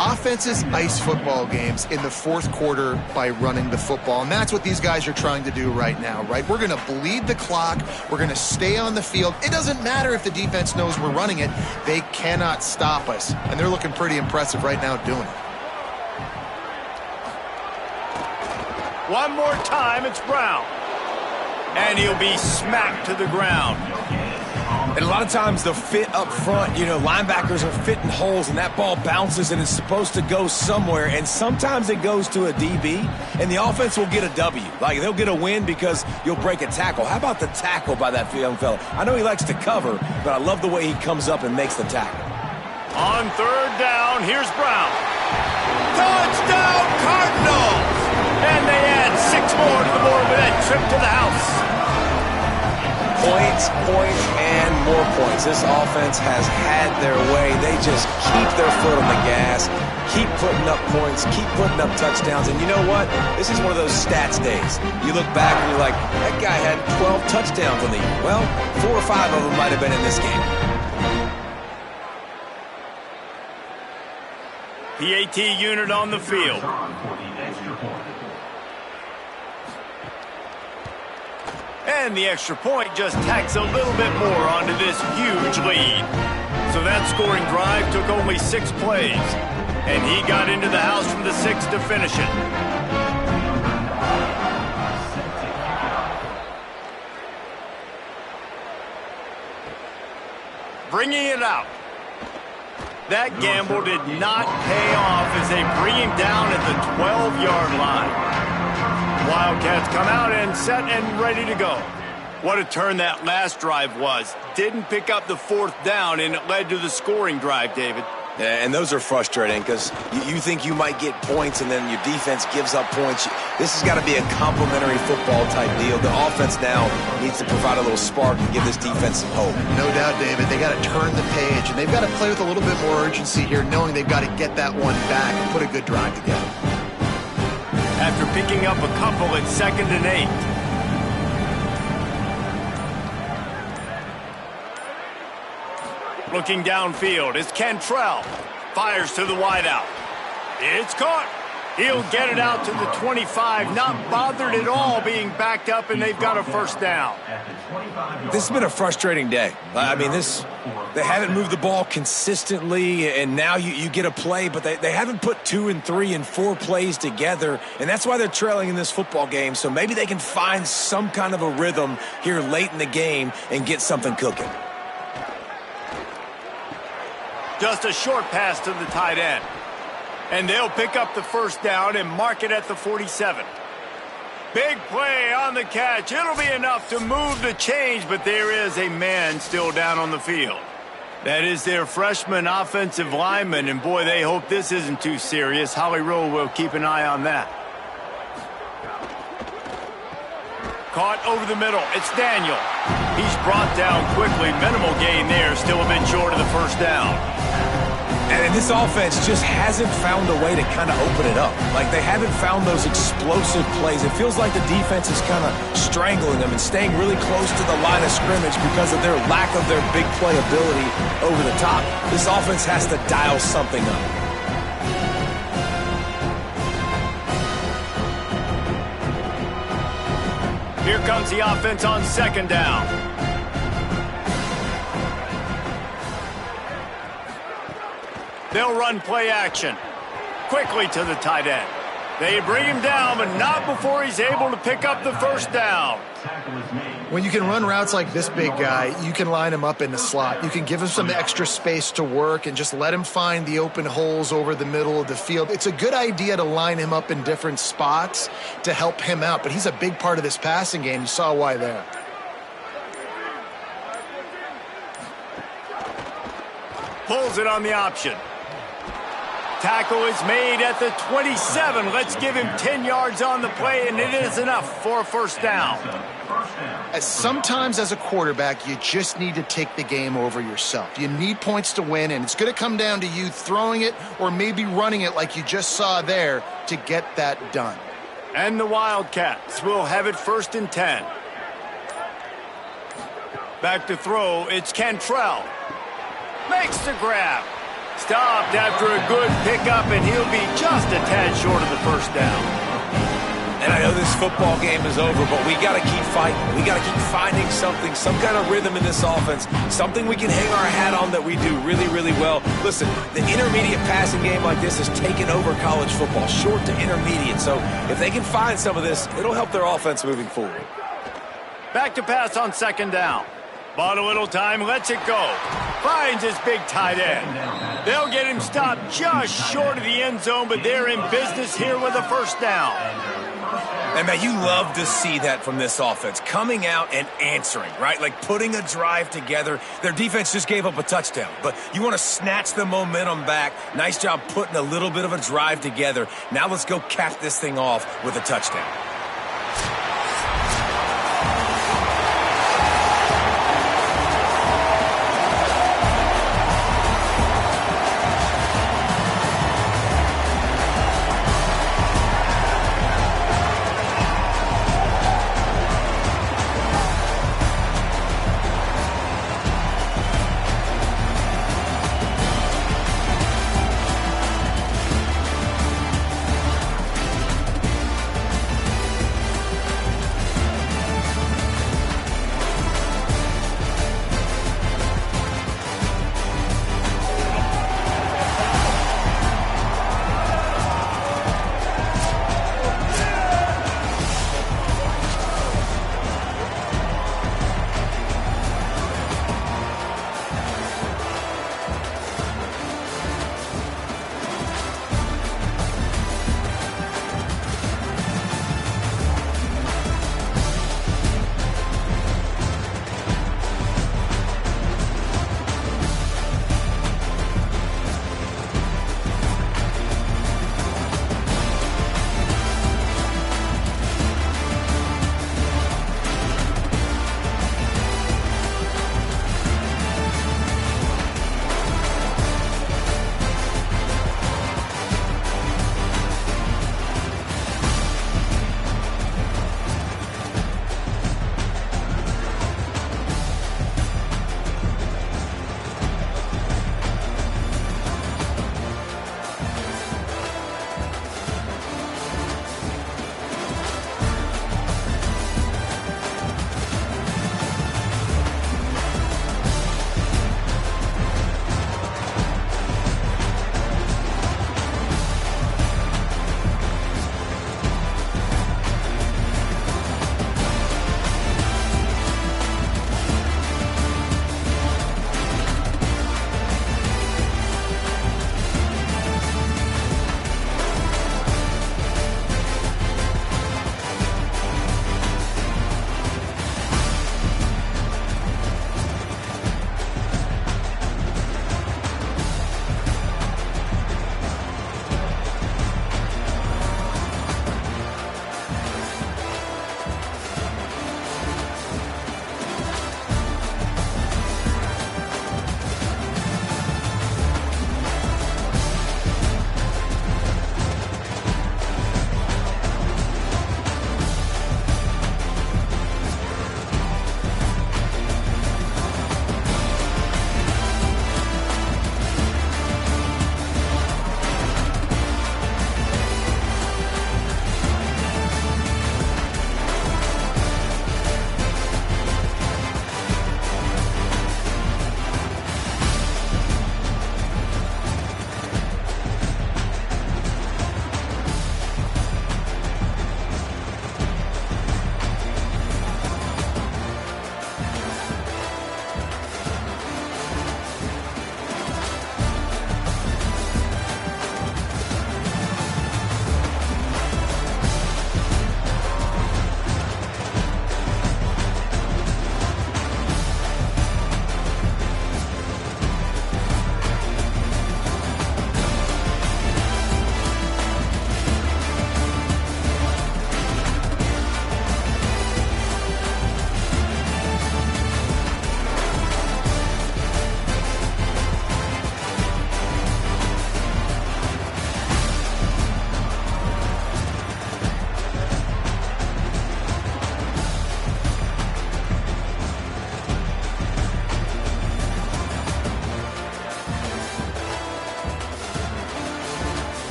Offenses ice football games in the fourth quarter by running the football, and that's what these guys are trying to do right now, right? We're going to bleed the clock. We're going to stay on the field. It doesn't matter if the defense knows we're running it. They cannot stop us, and they're looking pretty impressive right now doing it. One more time, it's Brown. And he'll be smacked to the ground. And a lot of times the fit up front, you know, linebackers are fitting holes and that ball bounces and it's supposed to go somewhere. And sometimes it goes to a DB and the offense will get a W. Like they'll get a win because you'll break a tackle. How about the tackle by that young fella? I know he likes to cover, but I love the way he comes up and makes the tackle. On 3rd down, here's Brown. Touchdown Cardinals! And they add 6 more to the board with that trip to the house. Points, and more points. This offense has had their way. They just keep their foot on the gas, keep putting up points, keep putting up touchdowns. And you know what? This is one of those stats days. You look back and you're like, that guy had 12 touchdowns on the year. Well, 4 or 5 of them might have been in this game. PAT unit on the field. And the extra point just tacks a little bit more onto this huge lead. So that scoring drive took only 6 plays. And he got into the house from the 6 to finish it. Bringing it out. That gamble did not pay off as they bring him down at the 12-yard line. Wildcats come out and set and ready to go. What a turn that last drive was. Didn't pick up the 4th down, and it led to the scoring drive, David. Yeah, and those are frustrating because you think you might get points and then your defense gives up points. This has got to be a complementary football type deal. The offense now needs to provide a little spark and give this defense some hope. No doubt, David. They got to turn the page, and they've got to play with a little bit more urgency here, knowing they've got to get that one back and put a good drive together. After picking up a couple at 2nd and 8. Looking downfield, it's Cantrell. Fires to the wideout. It's caught. He'll get it out to the 25, not bothered at all being backed up, and they've got a 1st down. This has been a frustrating day. I mean, they haven't moved the ball consistently, and now you get a play, but they haven't put 2 and 3 and 4 plays together, and that's why they're trailing in this football game. So maybe they can find some kind of a rhythm here late in the game and get something cooking. Just a short pass to the tight end. And they'll pick up the 1st down and mark it at the 47. Big play on the catch. It'll be enough to move the change, but there is a man still down on the field. That is their freshman offensive lineman, and boy, they hope this isn't too serious. Holly Rowe will keep an eye on that. Caught over the middle. It's Daniel. He's brought down quickly. Minimal gain there. Still a bit short of the 1st down. And this offense just hasn't found a way to kind of open it up. Like, they haven't found those explosive plays. It feels like the defense is kind of strangling them and staying really close to the line of scrimmage because of their lack of their big play ability over the top. This offense has to dial something up. Here comes the offense on 2nd down. They'll run play action. Quickly to the tight end. They bring him down, but not before he's able to pick up the first down. When you can run routes like this big guy, you can line him up in the slot. You can give him some extra space to work and just let him find the open holes over the middle of the field. It's a good idea to line him up in different spots to help him out, but he's a big part of this passing game. You saw why there. Pulls it on the option. Tackle is made at the 27. Let's give him 10 yards on the play, and it is enough for a first down. Sometimes as a quarterback, you just need to take the game over yourself. You need points to win, and it's going to come down to you throwing it or maybe running it like you just saw there to get that done. And the Wildcats will have it 1st and 10. Back to throw, it's Cantrell. Makes the grab. Stopped after a good pickup, and he'll be just a tad short of the first down. And I know this football game is over, but we got to keep fighting. We got to keep finding something, some kind of rhythm in this offense, something we can hang our hat on that we do really, really well. Listen, the intermediate passing game like this has taken over college football, short to intermediate. So if they can find some of this, it'll help their offense moving forward. Back to pass on 2nd down. Bought a little time, lets it go. Finds his big tight end. They'll get him stopped just short of the end zone, but they're in business here with a first down. And, man, you love to see that from this offense, coming out and answering, right? Like putting a drive together. Their defense just gave up a touchdown, but you want to snatch the momentum back. Nice job putting a little bit of a drive together. Now let's go cap this thing off with a touchdown.